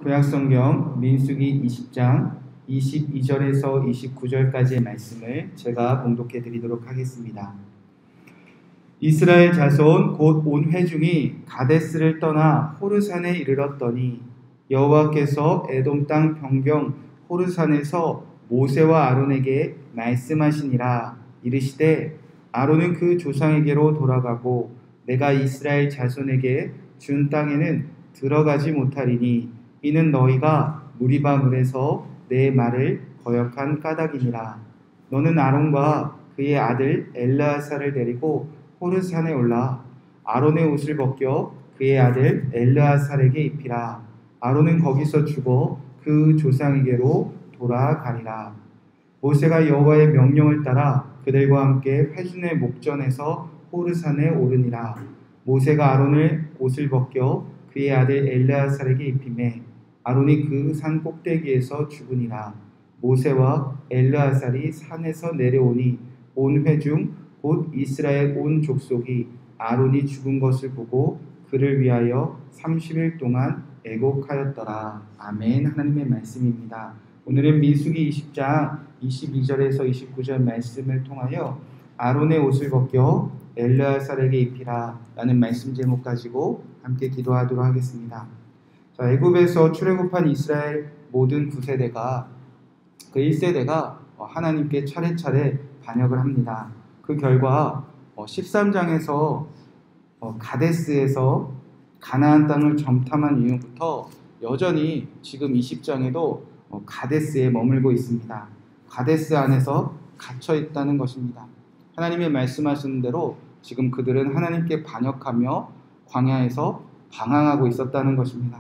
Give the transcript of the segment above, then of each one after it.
구약성경 민수기 20장 22절에서 29절까지의 말씀을 제가 봉독해 드리도록 하겠습니다. 이스라엘 자손 곧 온 회중이 가데스를 떠나 호르산에 이르렀더니 여호와께서 에돔 땅 변경 호르산에서 모세와 아론에게 말씀하시니라. 이르시되 아론은 그 조상에게로 돌아가고 내가 이스라엘 자손에게 준 땅에는 들어가지 못하리니 이는 너희가 무리바 물에서 내 말을 거역한 까닭이니라. 너는 아론과 그의 아들 엘르아사를 데리고 호르산에 올라 아론의 옷을 벗겨 그의 아들 엘르아살에게 입히라. 아론은 거기서 죽어 그 조상에게로 돌아가니라. 모세가 여호와의 명령을 따라 그들과 함께 회중의 목전에서 호르산에 오르니라. 모세가 아론을 옷을 벗겨 그의 아들 엘르아살에게 입히매 아론이 그 산 꼭대기에서 죽으니라. 모세와 엘르아살이 산에서 내려오니 온 회중 곧 이스라엘 온 족속이 아론이 죽은 것을 보고 그를 위하여 30일 동안 애곡하였더라. 아멘. 하나님의 말씀입니다. 오늘은 민수기 20장 22절에서 29절 말씀을 통하여 아론의 옷을 벗겨 엘르아살에게 입히라 라는 말씀 제목 가지고 함께 기도하도록 하겠습니다. 자, 애굽에서 출애굽한 이스라엘 모든 9세대가 그 1세대가 하나님께 차례차례 반역을 합니다. 그 결과 13장에서 가데스에서 가나안 땅을 점탐한 이후부터 여전히 지금 20장에도 가데스에 머물고 있습니다. 가데스 안에서 갇혀 있다는 것입니다. 하나님의 말씀하시는 대로 지금 그들은 하나님께 반역하며 광야에서 방황하고 있었다는 것입니다.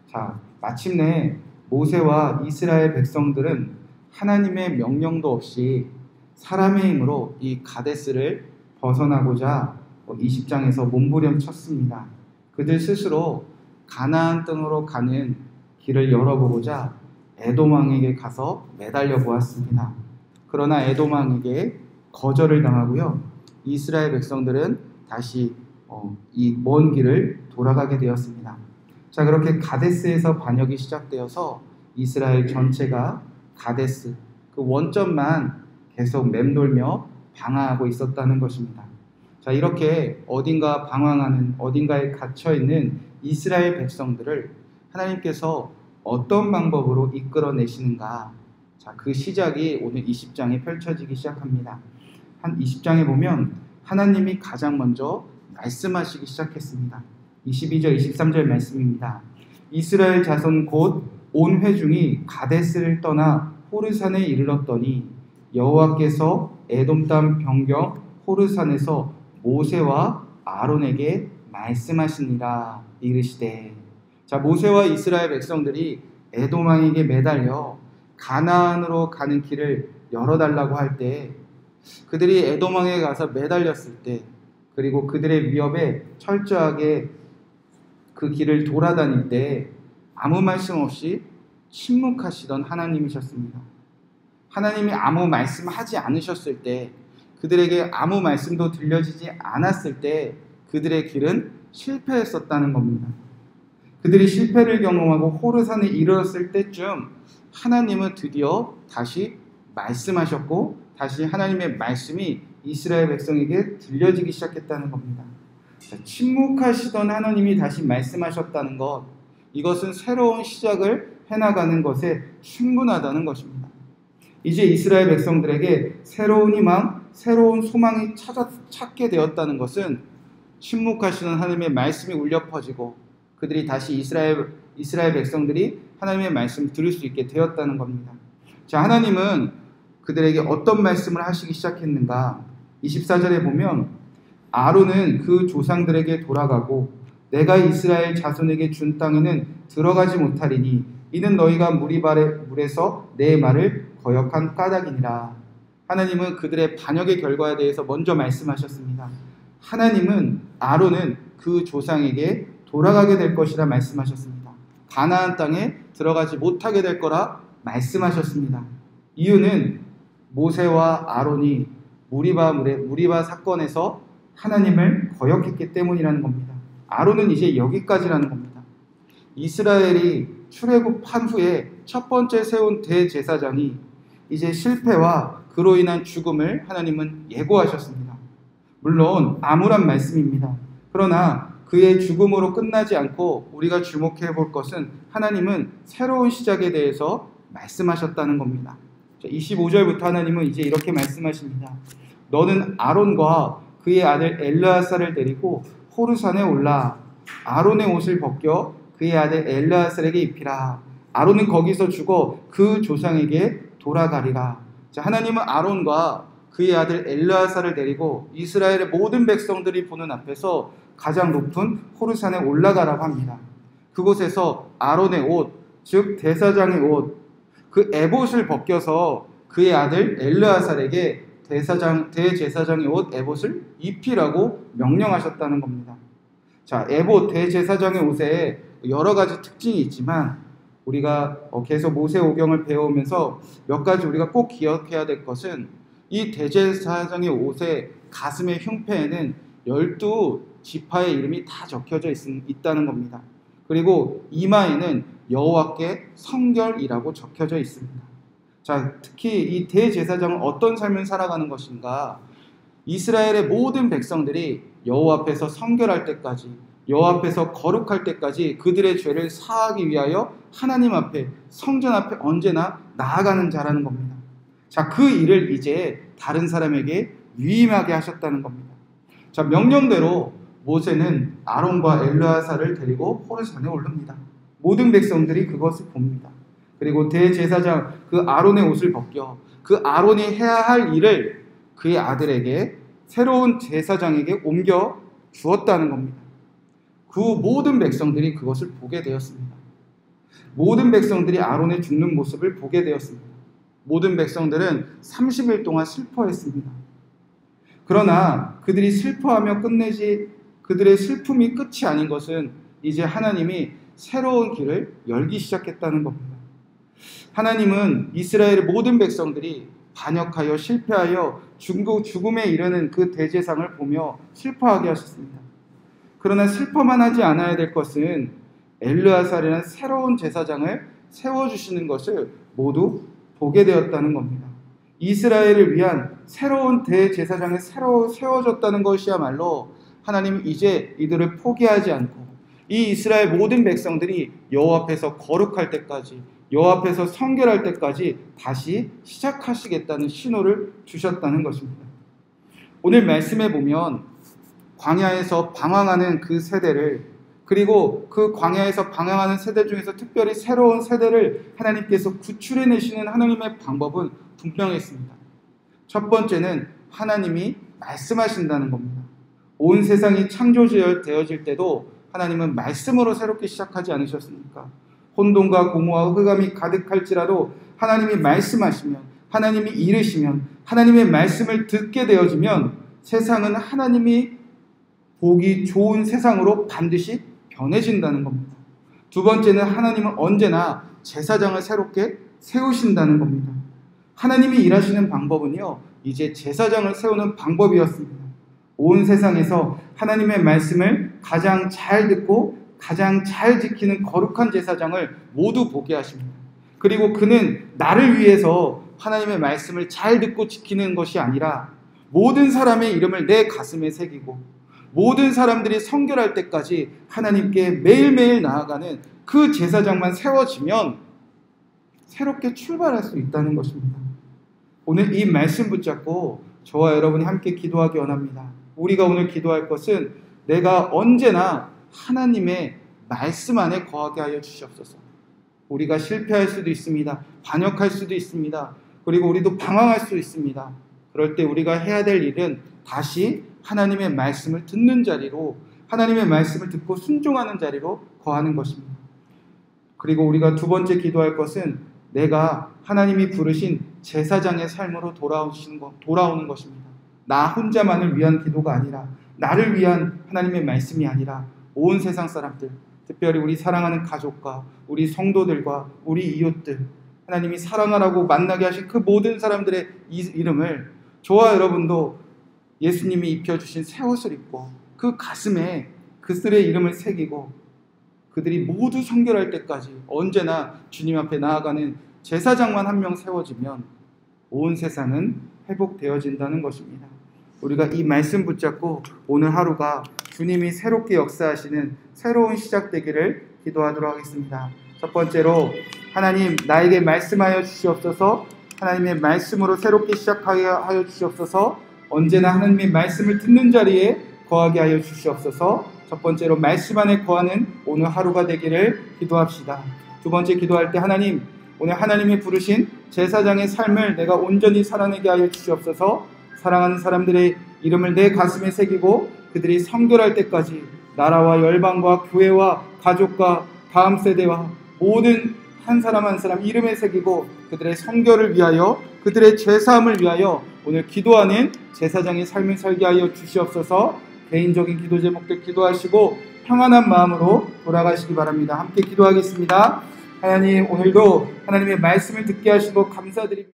자, 마침내 모세와 이스라엘 백성들은 하나님의 명령도 없이 사람의 힘으로 이 가데스를 벗어나고자 20장에서 몸부림쳤습니다. 그들 스스로 가나안 땅으로 가는 길을 열어보고자 에돔 왕에게 가서 매달려 보았습니다. 그러나 에돔 왕에게 거절을 당하고요. 이스라엘 백성들은 다시 이 먼 길을 돌아가게 되었습니다. 자, 그렇게 가데스에서 반역이 시작되어서 이스라엘 전체가 가데스 그 원점만 계속 맴돌며 방황하고 있었다는 것입니다. 자, 이렇게 어딘가 방황하는 어딘가에 갇혀있는 이스라엘 백성들을 하나님께서 어떤 방법으로 이끌어내시는가. 자, 그 시작이 오늘 20장에 펼쳐지기 시작합니다. 한 20장에 보면 하나님이 가장 먼저 말씀하시기 시작했습니다. 22절 23절 말씀입니다. 이스라엘 자손 곧 온 회중이 가데스를 떠나 호르산에 이르렀더니 여호와께서 에돔 땅 변경 호르산에서 모세와 아론에게 말씀하시니라. 이르시되. 자, 모세와 이스라엘 백성들이 에돔 왕에게 매달려 가나안으로 가는 길을 열어달라고 할 때 그들이 에돔 왕에게 가서 매달렸을 때 그리고 그들의 위협에 철저하게 그 길을 돌아다닐 때 아무 말씀 없이 침묵하시던 하나님이셨습니다. 하나님이 아무 말씀하지 않으셨을 때 그들에게 아무 말씀도 들려지지 않았을 때 그들의 길은 실패했었다는 겁니다. 그들이 실패를 경험하고 호르산에 이르렀을 때쯤 하나님은 드디어 다시 말씀하셨고 다시 하나님의 말씀이 이스라엘 백성에게 들려지기 시작했다는 겁니다. 자, 침묵하시던 하나님이 다시 말씀하셨다는 것, 이것은 새로운 시작을 해나가는 것에 충분하다는 것입니다. 이제 이스라엘 백성들에게 새로운 희망, 새로운 소망이 찾게 되었다는 것은 침묵하시는 하나님의 말씀이 울려 퍼지고 그들이 다시 이스라엘 백성들이 하나님의 말씀을 들을 수 있게 되었다는 겁니다. 자, 하나님은 그들에게 어떤 말씀을 하시기 시작했는가? 24절에 보면 아론은 그 조상들에게 돌아가고 내가 이스라엘 자손에게 준 땅에는 들어가지 못하리니 이는 너희가 무리바 물에서 내 말을 거역한 까닭이니라. 하나님은 그들의 반역의 결과에 대해서 먼저 말씀하셨습니다. 하나님은 아론은 그 조상에게 돌아가게 될 것이라 말씀하셨습니다. 가나안 땅에 들어가지 못하게 될 거라 말씀하셨습니다. 이유는 모세와 아론이 무리바 사건에서 하나님을 거역했기 때문이라는 겁니다. 아론은 이제 여기까지라는 겁니다. 이스라엘이 출애굽한 후에 첫 번째 세운 대제사장이 이제 실패와 그로 인한 죽음을 하나님은 예고하셨습니다. 물론 암울한 말씀입니다. 그러나 그의 죽음으로 끝나지 않고 우리가 주목해 볼 것은 하나님은 새로운 시작에 대해서 말씀하셨다는 겁니다. 25절부터 하나님은 이제 이렇게 말씀하십니다. 너는 아론과 그의 아들 엘르아살을 데리고 호르산에 올라 아론의 옷을 벗겨 그의 아들 엘르아살에게 입히라. 아론은 거기서 죽어 그 조상에게 돌아가리라. 하나님은 아론과 그의 아들 엘르아살을 데리고 이스라엘의 모든 백성들이 보는 앞에서 가장 높은 호르산에 올라가라고 합니다. 그곳에서 아론의 옷, 즉 대사장의 옷, 그 에봇을 벗겨서 그의 아들 엘르아살에게 대제사장의 옷 에봇을 입히라고 명령하셨다는 겁니다. 자, 에봇 대제사장의 옷에 여러 가지 특징이 있지만 우리가 계속 모세오경을 배우면서 몇 가지 우리가 꼭 기억해야 될 것은 이 대제사장의 옷의 가슴의 흉패에는 12지파의 이름이 다 적혀져 있다는 겁니다. 그리고 이마에는 여호와께 성결이라고 적혀져 있습니다. 자, 특히 이 대제사장은 어떤 삶을 살아가는 것인가? 이스라엘의 모든 백성들이 여호와 앞에서 성결할 때까지, 여호와 앞에서 거룩할 때까지 그들의 죄를 사하기 위하여 하나님 앞에, 성전 앞에 언제나 나아가는 자라는 겁니다. 자, 그 일을 이제 다른 사람에게 위임하게 하셨다는 겁니다. 자, 명령대로 모세는 아론과 엘르아살을 데리고 호르산에 오릅니다. 모든 백성들이 그것을 봅니다. 그리고 대제사장 그 아론의 옷을 벗겨 그 아론이 해야 할 일을 그의 아들에게, 새로운 제사장에게 옮겨 주었다는 겁니다. 그 모든 백성들이 그것을 보게 되었습니다. 모든 백성들이 아론의 죽는 모습을 보게 되었습니다. 모든 백성들은 30일 동안 슬퍼했습니다. 그러나 그들이 슬퍼하며 끝내지, 그들의 슬픔이 끝이 아닌 것은 이제 하나님이 새로운 길을 열기 시작했다는 겁니다. 하나님은 이스라엘의 모든 백성들이 반역하여 실패하여 죽음에 이르는 그 대제상을 보며 슬퍼하게 하셨습니다. 그러나 슬퍼만 하지 않아야 될 것은 엘르아살이라는 새로운 제사장을 세워주시는 것을 모두 보게 되었다는 겁니다. 이스라엘을 위한 새로운 대제사장이 새로 세워졌다는 것이야말로 하나님은 이제 이들을 포기하지 않고 이 이스라엘 모든 백성들이 여호와 앞에서 거룩할 때까지, 여호와 앞에서 성결할 때까지 다시 시작하시겠다는 신호를 주셨다는 것입니다. 오늘 말씀에 보면 광야에서 방황하는 그 세대를, 그리고 그 광야에서 방황하는 세대 중에서 특별히 새로운 세대를 하나님께서 구출해내시는 하나님의 방법은 분명했습니다. 첫 번째는 하나님이 말씀하신다는 겁니다. 온 세상이 창조되어질 때도 하나님은 말씀으로 새롭게 시작하지 않으셨습니까? 혼돈과 공허와 흑암이 가득할지라도 하나님이 말씀하시면, 하나님이 이르시면, 하나님의 말씀을 듣게 되어지면 세상은 하나님이 보기 좋은 세상으로 반드시 변해진다는 겁니다. 두 번째는 하나님은 언제나 제사장을 새롭게 세우신다는 겁니다. 하나님이 일하시는 방법은요, 이제 제사장을 세우는 방법이었습니다. 온 세상에서 하나님의 말씀을 가장 잘 듣고 가장 잘 지키는 거룩한 제사장을 모두 보게 하십니다. 그리고 그는 나를 위해서 하나님의 말씀을 잘 듣고 지키는 것이 아니라 모든 사람의 이름을 내 가슴에 새기고 모든 사람들이 성결할 때까지 하나님께 매일매일 나아가는 그 제사장만 세워지면 새롭게 출발할 수 있다는 것입니다. 오늘 이 말씀 붙잡고 저와 여러분이 함께 기도하기 원합니다. 우리가 오늘 기도할 것은 내가 언제나 하나님의 말씀 안에 거하게 하여 주시옵소서. 우리가 실패할 수도 있습니다. 반역할 수도 있습니다. 그리고 우리도 방황할 수 있습니다. 그럴 때 우리가 해야 될 일은 다시 하나님의 말씀을 듣는 자리로, 하나님의 말씀을 듣고 순종하는 자리로 거하는 것입니다. 그리고 우리가 두 번째 기도할 것은 내가 하나님이 부르신 제사장의 삶으로 돌아오는 것입니다. 나 혼자만을 위한 기도가 아니라, 나를 위한 하나님의 말씀이 아니라 온 세상 사람들, 특별히 우리 사랑하는 가족과 우리 성도들과 우리 이웃들, 하나님이 사랑하라고 만나게 하신 그 모든 사람들의 이름을 저와 여러분도 예수님이 입혀주신 새 옷을 입고 그 가슴에 그들의 이름을 새기고 그들이 모두 성결할 때까지 언제나 주님 앞에 나아가는 제사장만 한 명 세워지면 온 세상은 회복되어진다는 것입니다. 우리가 이 말씀 붙잡고 오늘 하루가 주님이 새롭게 역사하시는 새로운 시작되기를 기도하도록 하겠습니다. 첫 번째로 하나님 나에게 말씀하여 주시옵소서. 하나님의 말씀으로 새롭게 시작하여 주시옵소서. 언제나 하나님의 말씀을 듣는 자리에 거하게 하여 주시옵소서. 첫 번째로 말씀 안에 거하는 오늘 하루가 되기를 기도합시다. 두 번째 기도할 때 하나님 오늘 하나님이 부르신 제사장의 삶을 내가 온전히 살아내게 하여 주시옵소서. 사랑하는 사람들의 이름을 내 가슴에 새기고 그들이 성결할 때까지 나라와 열방과 교회와 가족과 다음 세대와 모든 한 사람 한 사람 이름에 새기고 그들의 성결을 위하여 그들의 죄사함을 위하여 오늘 기도하는 제사장의 삶을 살게 하여 주시옵소서. 개인적인 기도 제목들 기도하시고 평안한 마음으로 돌아가시기 바랍니다. 함께 기도하겠습니다. 하나님 오늘도 하나님의 말씀을 듣게 하시고 감사드립니다.